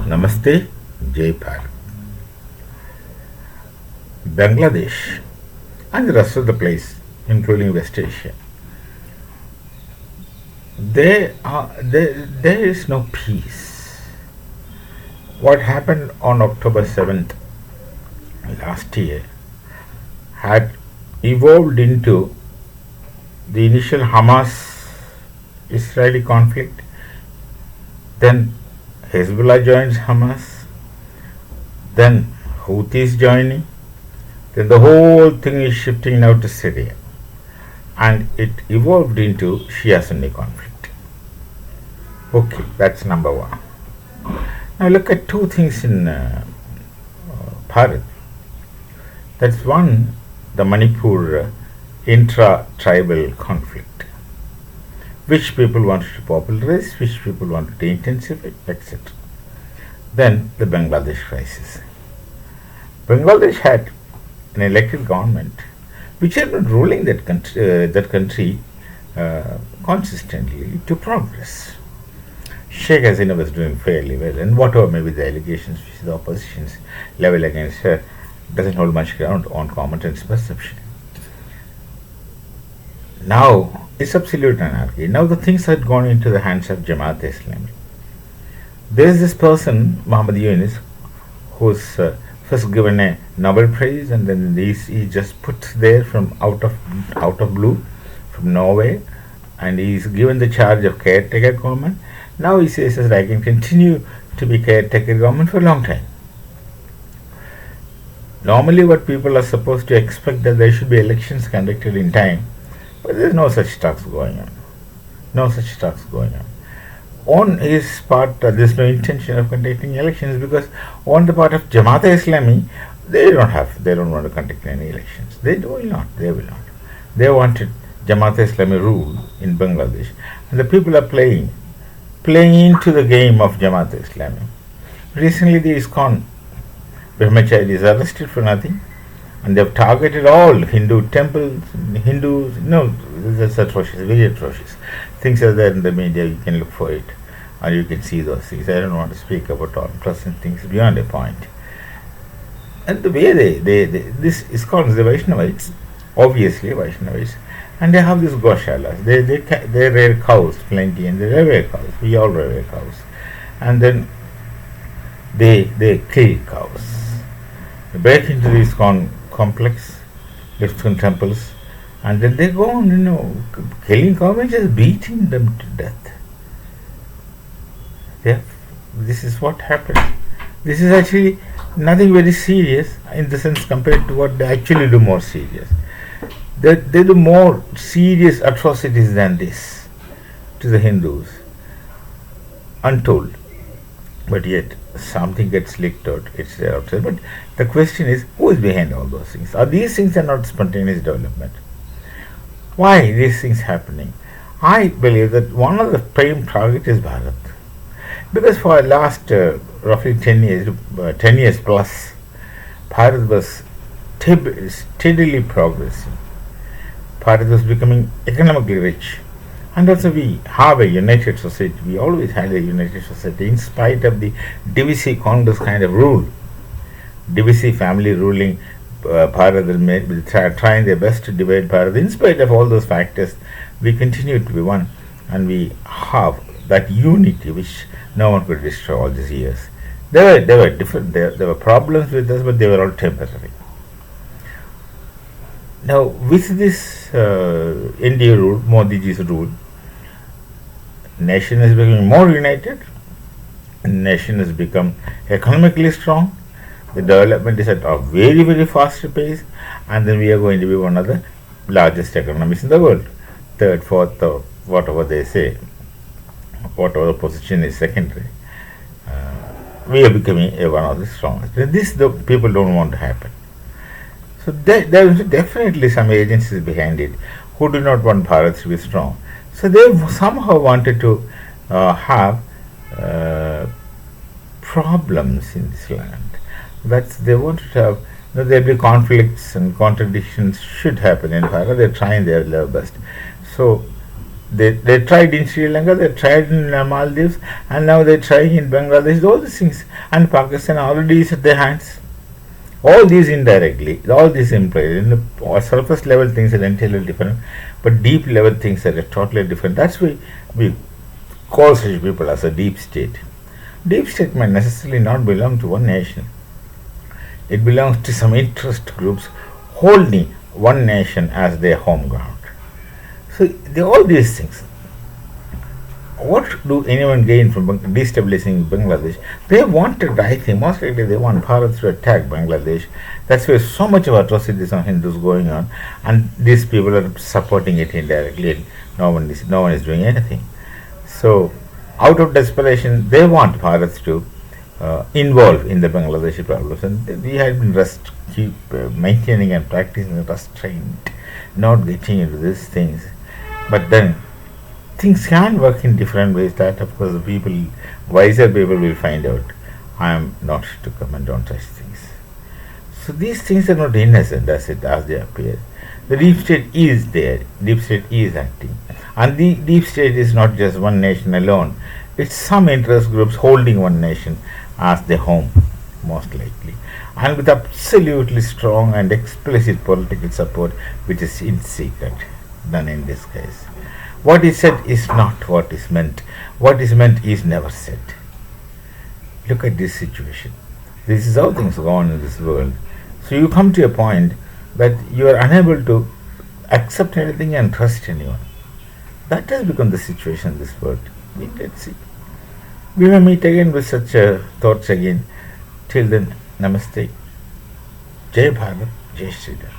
Namaste, Jai Bharat. Bangladesh and the rest of the place, including West Asia, there is no peace. What happened on October 7th last year had evolved into the initial Hamas Israeli conflict, then Hezbollah joins Hamas, then Houthis joining, then the whole thing is shifting now to Syria, and it evolved into Shia Sunni conflict. Okay, that's number one. Now look at two things in Bharat. That's one, the Manipur intra-tribal conflict, which people wanted to popularize, which people wanted to intensify, etc. Then the Bangladesh crisis. Bangladesh had an elected government which had been ruling that country consistently to progress. Sheikh Hasina was doing fairly well, and whatever may be the allegations which the oppositions level against her doesn't hold much ground on common sense perception. Now it's absolute anarchy. Now the things had gone into the hands of Jamaat-e-Islami. There is this person, Muhammad Yunus, who's first given a Nobel Prize, and then he just put there from out of blue from Norway, and he's given the charge of caretaker government. Now he says that I can continue to be caretaker government for a long time. Normally what people are supposed to expect that there should be elections conducted in time, but there is no such talks going on. No such talks going on. On his part, there is no intention of conducting elections, because on the part of Jamaat-e-Islami, they don't want to conduct any elections. They will not. They wanted Jamaat-e-Islami rule in Bangladesh, and the people are playing into the game of Jamaat-e-Islami. Recently, the ISKCON Brahmachari is arrested for nothing, and they have targeted all Hindu temples, Hindus. No, that's atrocious, very atrocious. Things are there in the media, you can look for it, or you can see those things. I don't want to speak about all unpleasant things beyond a point. And the way this is called the Vaishnavites, obviously Vaishnavites, and they have these goshalas. They rear cows plenty, and they rear cows. We all rear cows, and then they kill cows. They break into these complex, different temples, and then they go on, killing cows and just beating them to death. Yeah, this is what happened. This is actually nothing very serious in the sense compared to what they actually do more serious. They do more serious atrocities than this to the Hindus, untold. But yet something gets leaked out, it's there outside. But the question is, who is behind all those things? Are these things are not spontaneous development? Why these things happening? I believe that one of the prime target is Bharat. Because for the last roughly 10 years plus, Bharat was steadily progressing. Bharat was becoming economically rich. And also we have a united society. We always had a united society in spite of the divisive Congress kind of rule. Divisive family ruling Bharat, trying their best to divide Bharat. In spite of all those factors, we continue to be one, and we have that unity which no one could destroy all these years. They were different. There were problems with us, but they were all temporary. Now, with this NDA rule, Modiji's rule, nation is becoming more united, nation has become economically strong, the development is at a very, very fast pace, and then we are going to be one of the largest economies in the world. Third, fourth, or whatever they say, whatever position is secondary. We are becoming one of the strongest. This the people don't want to happen. So there is definitely some agencies behind it who do not want Bharat to be strong. So they somehow wanted to have problems in this land. They wanted to have, there will be conflicts and contradictions should happen in Bharat. They're trying their level best. So They tried in Sri Lanka, they tried in Maldives, and now they're trying in Bangladesh. All these things, and Pakistan already is at their hands. All these indirectly, all these implied. In the surface level things are entirely different, but deep level things are totally different. That's why we call such people as a deep state. Deep state might necessarily not belong to one nation. It belongs to some interest groups holding one nation as their home ground. So all these things. What do anyone gain from destabilizing Bangladesh? They wanted, I think, most likely they want Bharat to attack Bangladesh. That's why so much of atrocities on Hindus going on, and these people are supporting it indirectly. And no one is doing anything. So, out of desperation, they want Bharat to involve in the Bangladeshi problems, and we had been keep maintaining and practicing restraint, not getting into these things. But then things can work in different ways. That of course the people, wiser people will find out. I am not to comment on such things. So these things are not innocent as they appear. The deep state is there. Deep state is acting, and the deep state is not just one nation alone. It's some interest groups holding one nation as their home, most likely, and with absolutely strong and explicit political support, which is in secret, done in disguise. What is said is not what is meant. What is meant is never said. Look at this situation. This is how things go on in this world. So you come to a point that you are unable to accept anything and trust anyone. That has become the situation in this world. Let's see. We may meet again with such thoughts again. Till then, Namaste. Jai Bharat, Jai Shri Ram.